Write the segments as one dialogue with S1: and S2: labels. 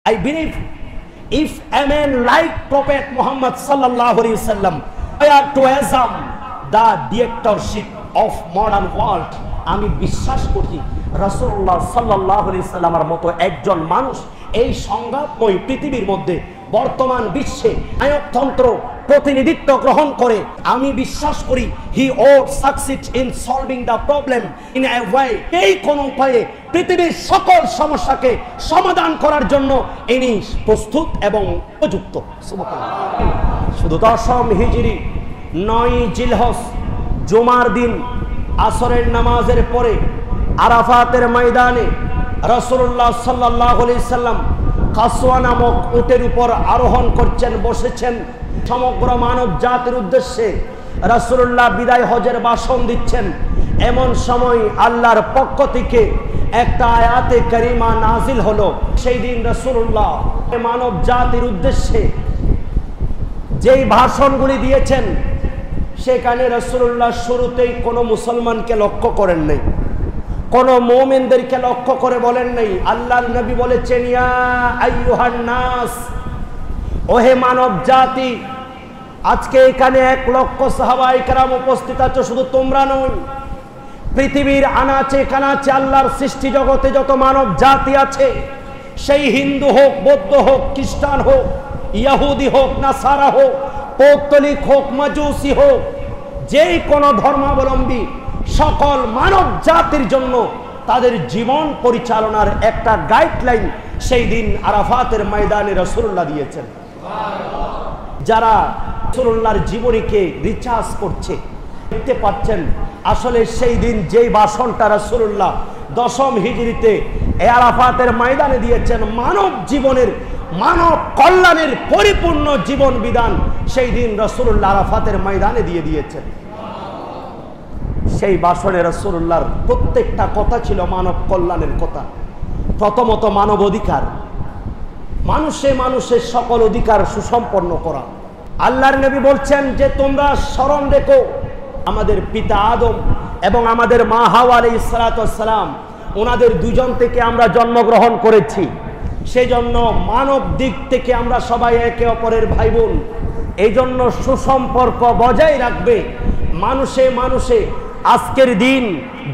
S1: I believe if a man like Prophet Muhammad sallallahu alaihi wasallam were to assume the dictatorship of modern world, আমি বিশ্বাস করি রাসূলুল্লাহ সাল্লাল্লাহু আলাইহি ওয়াসাল্লামের মতো একজন মানুষ এই সংঘাতময় পৃথিবীর মধ্যে বর্তমান বিশ্বে নায়কতন্ত্র প্রতিনিধিত্ব গ্রহণ করে আমি বিশ্বাস করি he would succeed in solving the problem in a way এই কোন উপায়ে পৃথিবীর সকল সমস্যাকে সমাধান করার জন্য ইনি প্রস্তুত এবং উপযুক্ত। সুবহানাল্লাহ। শুধু 10ম হিজরি 9 জিলহজ জুমার দিন আসরের নামাজের পরে আরাফাতের ময়দানে রাসূলুল্লাহ সাল্লাল্লাহু আলাইহি সাল্লাম কাসওয়া নামক উটের উপর আরোহণ করছেন, বসেছেন। সমগ্র মানব জাতির উদ্দেশ্যে রাসূলুল্লাহ বিদায় হজের ভাষণ দিচ্ছেন। এমন সময় আল্লাহর পক্ষ থেকে একটা আয়াতে কারিমা নাজিল হলো। সেই দিন রাসূলুল্লাহ মানব জাতির উদ্দেশ্যে যেই ভাষণগুলি দিয়েছেন সেখানে রাসূলুল্লাহ শুরুতেই কোনো মুসলমানকে লক্ষ্য করেন নাই, কোন মুমিনদেরকে লক্ষ্য করে বলেন নাই। আল্লাহর নবী বলেছেন, ইয়া আইয়ুহান নাস, ওহে মানব জাতি, আজকে এখানে 1 লক্ষ সাহাবায়ে কেরাম উপস্থিত আছো, শুধু তোমরা নয়, পৃথিবীর আনাচে কানাচে আল্লাহর সৃষ্টি জগতে যত মানব জাতি আছে, সেই হিন্দু হোক, বৌদ্ধ হোক, খ্রিস্টান হোক, ইহুদি হোক, নাসারা হোক, পৌত্তলিক হোক, মাজুসি হোক, যেই কোনো ধর্মাবলম্বী সকল মানব জাতির জন্য তাদের জীবন পরিচালনার একটা গাইডলাইন সেই দিন আরাফাতের ময়দানে রাসূলুল্লাহ দিয়েছেন। যারা রাসূলুল্লাহর জীবনীকে রিসার্চ করছে দেখতে পাচ্ছেন আসলে সেই দিন যেই ভাষণটা রাসূলুল্লাহ 10ম হিজরিতে আরাফাতের ময়দানে দিয়েছেন, মানব জীবনের, মানব কল্যাণের পরিপূর্ণ জীবন বিধান সেই দিন রাসূলুল্লাহ আরাফাতের ময়দানে দিয়ে দিয়েছেন। সেই ভাষণে রাসূলুল্লাহর প্রত্যেকটা কথা ছিল মানব কল্যাণের কথা। প্রথমত মানব অধিকার, মানুষের সকল অধিকার সুসম্পন্ন করা। আল্লাহর নবী বলছেন যে তোমরা স্মরণ রেখো আমাদের পিতা আদম এবং আমাদের মা হাওয়া আলাইহিস সালাতু ওয়াস সালাম, ওনাদের দুজন থেকে আমরা জন্মগ্রহণ করেছি। সেই জন্য মানব দিক থেকে আমরা সবাই একে অপরের ভাই বোন। এই জন্য সুসম্পর্ক বজায় রাখবে মানুষে। আজকের দিন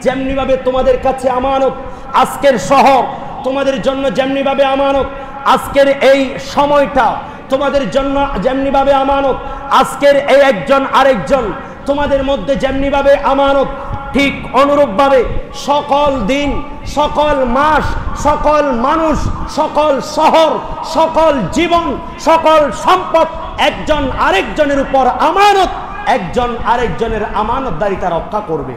S1: যেমনিভাবে তোমাদের কাছে আমানত, আজকের শহর তোমাদের জন্য যেমনিভাবে আমানত, আজকের এই সময়টা তোমাদের জন্য যেমনিভাবে আমানত, আজকের এই একজন আরেকজন তোমাদের মধ্যে যেমনিভাবে আমানত, ঠিক অনুরূপভাবে সকল দিন, সকল মাস, সকল মানুষ, সকল শহর, সকল জীবন, সকল সম্পদ একজন আরেকজনের উপর আমানত, একজন আরেকজনের আমানতদারিতা রক্ষা করবে।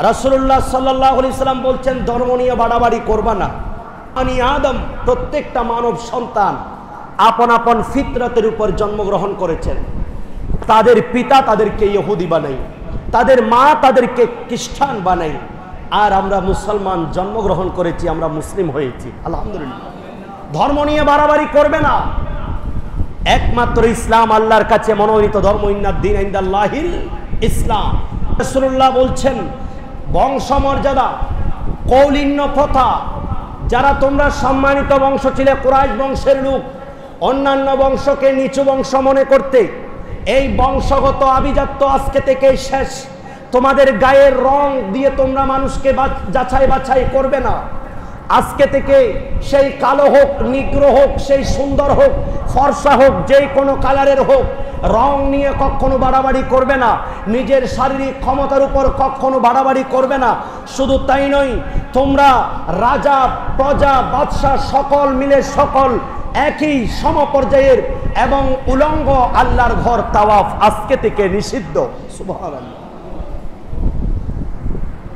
S1: রাসূলুল্লাহ সাল্লাল্লাহু আলাইহি সাল্লাম বলছেন ধর্ম নিয়ে বাড়াবাড়ি করবা না। বনি আদম, প্রত্যেকটা মানব সন্তান আপন আপন ফিতরতের উপর জন্মগ্রহণ করেছেন। তাদের পিতা তাদেরকে ইহুদি বানাই, তাদের মা তাদেরকে খ্রিস্টান বানাই, আর আমরা মুসলমান জন্মগ্রহণ করেছি, আমরা মুসলিম হয়েছি, আলহামদুলিল্লাহ। ধর্ম নিয়ে বাড়াবাড়ি করবে না। একমাত্র ইসলাম আল্লাহর কাছে মনোনীত ধর্ম, ইন্নাদ-দীন ইনদাল্লাহিল ইসলাম। রাসূলুল্লাহ বলছেন বংশমর্যাদা, কৌলিন্য প্রথা, যারা তোমরা সম্মানিত বংশ ছিলে, কুরাইশ বংশের লোক অন্যান্য বংশকে নিচু বংশ মনে করতে, এই বংশগত আভিজাত্য আজকে থেকে শেষ। তোমাদের গায়ের রং দিয়ে তোমরা মানুষকে যাচাই বাছাই করবে না। আজকে থেকে সেই কালো হোক, নিগ্রো হোক, সেই সুন্দর হোক, ফর্সা হোক, যেই কোনো কালারের হোক, রং নিয়ে কখনো বাড়াবাড়ি করবে না। নিজের শারীরিক ক্ষমতার উপর কখনো বাড়াবাড়ি করবে না। শুধু তাই নয়, তোমরা রাজা, প্রজা, বাদশাহ সকল মিলে সকল একই সমপর্যায়ের এবং উলঙ্গ আল্লাহর ঘর তাওয়াফ আজকে থেকে নিষিদ্ধ। সুবহানাল্লাহ।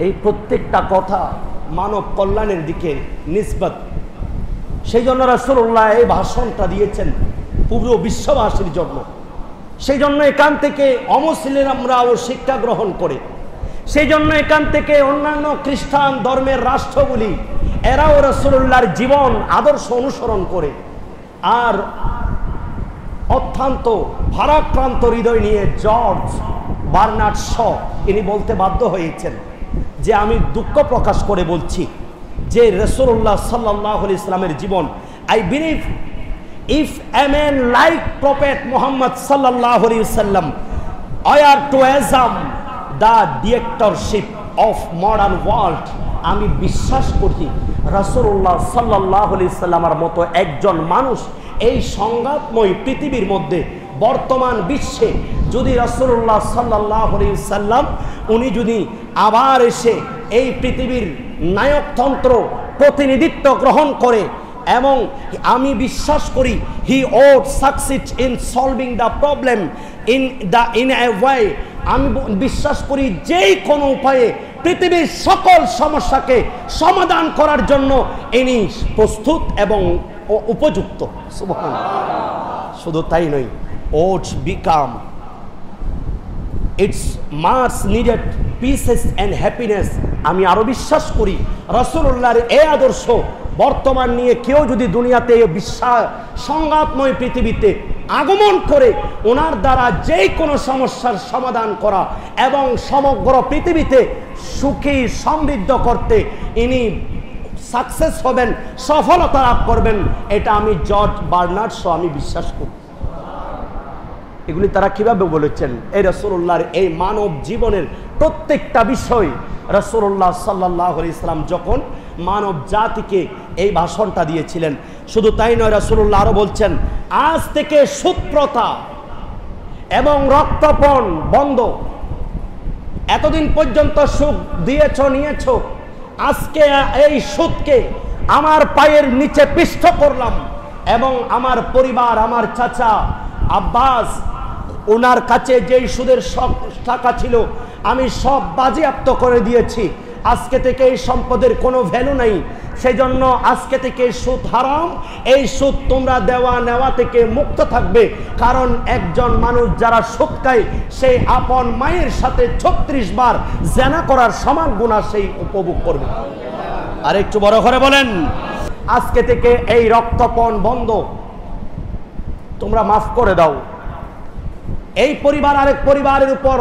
S1: এই প্রত্যেকটা কথা মানব কল্যাণের দিকে নিসবত। সেই জন্য রাসূলুল্লাহ এই ভাষণটা দিয়েছেন পুরো বিশ্ববাসীর জন্য। সেই জন্য এখান থেকে অমুসলিমরাও শিক্ষা গ্রহণ করে, সেই জন্য এখান থেকে অন্যান্য খ্রিস্টান ধর্মের রাষ্ট্রগুলি এরাও রাসূলুল্লাহর জীবন আদর্শ অনুসরণ করে। আর অত্যন্ত ভারাক্রান্ত হৃদয় নিয়ে জর্জ বার্নার্ড শ ইনি বলতে বাধ্য হয়েছেন যে আমি দুঃখ প্রকাশ করে বলছি যে রাসূলুল্লাহ সাল্লাল্লাহু আলাইহি সাল্লামের জীবন। I believe if a man like Prophet Muhammad sallallahu alaihi wasallam were to assume the dictatorship of modern world, আমি বিশ্বাস করি রাসূলুল্লাহ সাল্লাল্লাহু আলাইহি সাল্লামের মতো একজন মানুষ এই সংঘাতময় পৃথিবীর মধ্যে বর্তমান বিশ্বে যদি রাসূলুল্লাহ সাল্লাল্লাহু আলাইহি সাল্লাম উনি যদি আবার এসে এই পৃথিবীর নায়কতন্ত্র প্রতিনিধিত্ব গ্রহণ করে, এবং আমি বিশ্বাস করি he would succeed in solving the problem in a way, আমি বিশ্বাস করি যেই কোনো উপায়ে পৃথিবীর সকল সমস্যাকে সমাধান করার জন্য ইনি প্রস্তুত এবং উপযুক্ত। সুবহানাল্লাহ। শুধু তাই নয়, odd become it's much needed pieces and happiness. আমি আরো বিশ্বাস করি রাসূলুল্লাহর এই আদর্শ বর্তমান নিয়ে কেউ যদি দুনিয়াতে সংঘাতময় পৃথিবীতে আগমন করে ওনার দ্বারা যে কোনো সমস্যার সমাধান করা এবং সমগ্র পৃথিবীতে সুখী সমৃদ্ধ করতে ইনি সাকসেস হবেন, সফলতা লাভ করবেন, এটা আমি জর্জ বার্নার্ড শো আমি বিশ্বাস করি। এগুলি তারা কিভাবে বলেছেন? এই রাসূলুল্লাহর এই মানব জীবনের প্রত্যেকটা বিষয় রাসূলুল্লাহ সাল্লাল্লাহু আলাইহি সাল্লাম যখন মানব জাতিকে এই ভাষণটা দিয়েছিলেন, শুধু তাই নয়, রাসূলুল্লাহ আরো বলছেন আজ থেকে সুদ প্রথা এবং রক্তপণ বন্ধ। এতদিন পর্যন্ত সুদ দিয়েছ নিয়েছ, আজকে এই সুদকে আমার পায়ের নিচে পিষ্ট করলাম এবং আমার পরিবার, আমার চাচা আব্বাস, ওনার কাছে যেই সুদের সব টাকা ছিল আমি সব বাজেয়াপ্ত করে দিয়েছি। আজকে থেকে এই সম্পদের কোনো ভ্যালু নেই, সেই জন্য আজকে থেকে সুদ হারাম। এই সুদ তোমরা দেওয়া নেওয়া থেকে মুক্ত থাকবে, কারণ একজন মানুষ যারা সুদ খায় সেই আপন মায়ের সাথে 36 বার জেনা করার সমান গুনাহ সেই উপভোগ করবে। আর একটু বড় করে বলেন, আজকে থেকে এই রক্তপণ বন্ধ, তোমরা মাফ করে দাও। এই পরিবার আরেক পরিবারের উপর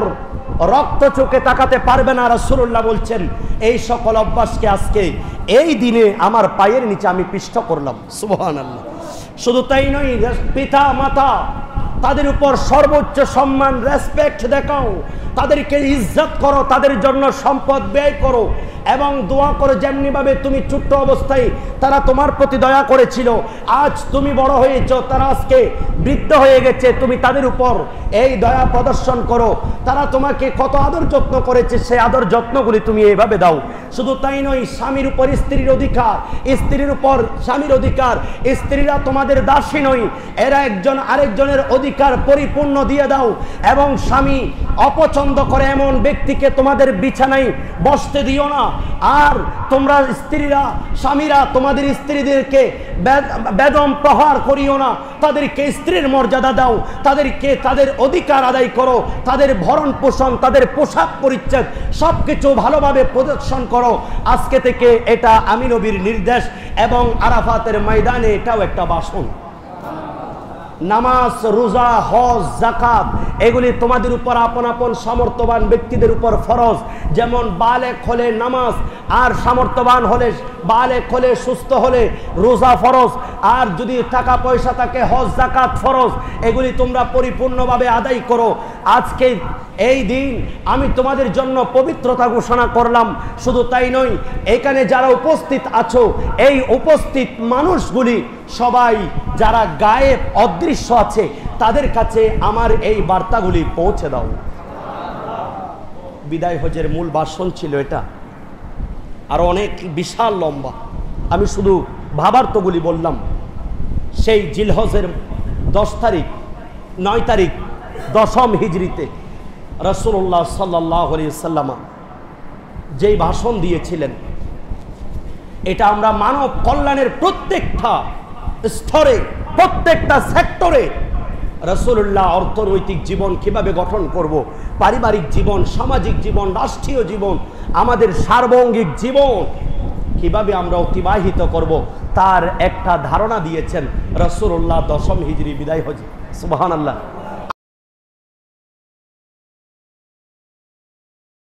S1: রক্ত চোখে তাকাতে পারবে না। রাসূলুল্লাহ বলছেন এই সকল অভ্যাসকে আজকে এই দিনে আমার পায়ের নিচে আমি পিষ্ট করলাম। সুবহানাল্লাহ। শুধু তাই নয়, পিতা মাতা তাদের উপর সর্বোচ্চ সম্মান, রেসপেক্ট দেখাও, তাদেরকে ইজ্জত করো, তাদের জন্য সম্পদ ব্যয় করো এবং দোয়া করো যেমনি ভাবে তুমি ছোট্ট অবস্থায় তারা তোমার প্রতি দয়া করেছিল, আজ তুমি বড় হয়েছ, তারা আজকে বৃদ্ধ হয়ে গেছে, তুমি তাদের উপর এই দয়া প্রদর্শন করো। তারা তোমাকে কত আদর যত্ন করেছে, সেই আদর যত্নগুলি তুমি এইভাবে দাও। শুধু তাই নয়, স্বামীর উপর স্ত্রীর অধিকার, স্ত্রীর উপর স্বামীর অধিকার, স্ত্রীরা তোমাদের দাসী নয়, এরা একজন আরেকজনের অধিকার পরিপূর্ণ দিয়ে দাও। এবং স্বামী অপছন্দ করে এমন ব্যক্তিকে তোমাদের বিছানায় বসতে দিও না। আর তোমরা স্ত্রীরা, স্বামীরা তোমাদের স্ত্রীদেরকে বেদম প্রহার করিও না, তাদেরকে স্ত্রীর মর্যাদা দাও, তাদেরকে তাদের অধিকার আদায় করো, তাদের ভরণ পোষণ, তাদের পোশাক পরিচ্ছদ সবকিছু ভালোভাবে প্রদর্শন করো। আজকে থেকে এটা আমি নবীর নির্দেশ এবং আরাফাতের ময়দানে এটাও একটা ভাষণ। নামাজ, রোজা, হজ, যাকাত এগুলি তোমাদের উপর আপন আপন সামর্থ্যবান ব্যক্তিদের উপর ফরজ। যেমন বালেক হলে নামাজ, আর সামর্থ্যবান হলে বালেক হলে সুস্থ হলে রোজা ফরজ, আর যদি টাকা পয়সা থাকে হজ যাকাত ফরজ। এগুলি তোমরা পরিপূর্ণভাবে আদায় করো। আজকে এই দিন আমি তোমাদের জন্য পবিত্রতা ঘোষণা করলাম। শুধু তাই নয়, এখানে যারা উপস্থিত আছো এই উপস্থিত মানুষগুলি সবাই যারা গায়েব অদৃশ্য আছে তাদের কাছে আমার এই বার্তাগুলি পৌঁছে দাও। বিদায় হজের মূল ভাষণ ছিল এটা, আরো অনেক বিশাল লম্বা, আমি শুধু ভাবার্থগুলি বললাম। সেই জিলহজের 10 তারিখ 9 তারিখ 10ম হিজরিতে রাসূলুল্লাহ সাল্লাল্লাহু আলাইহি সাল্লাম যেই ভাষণ দিয়েছিলেন, এটা আমরা মানব কল্যাণের প্রত্যেকটা স্তরে, প্রত্যেকটা সেক্টরে রাসূলুল্লাহ অর্থনৈতিক জীবন কিভাবে গঠন করব, পারিবারিক জীবন, সামাজিক জীবন, রাষ্ট্রীয় জীবন, আমাদের সার্বঙ্গিক জীবন কিভাবে আমরা অতিবাহিত করব, তার একটা ধারণা দিয়েছেন রাসূলুল্লাহ 10ম হিজরি বিদায় হজে। সুবহানাল্লাহ।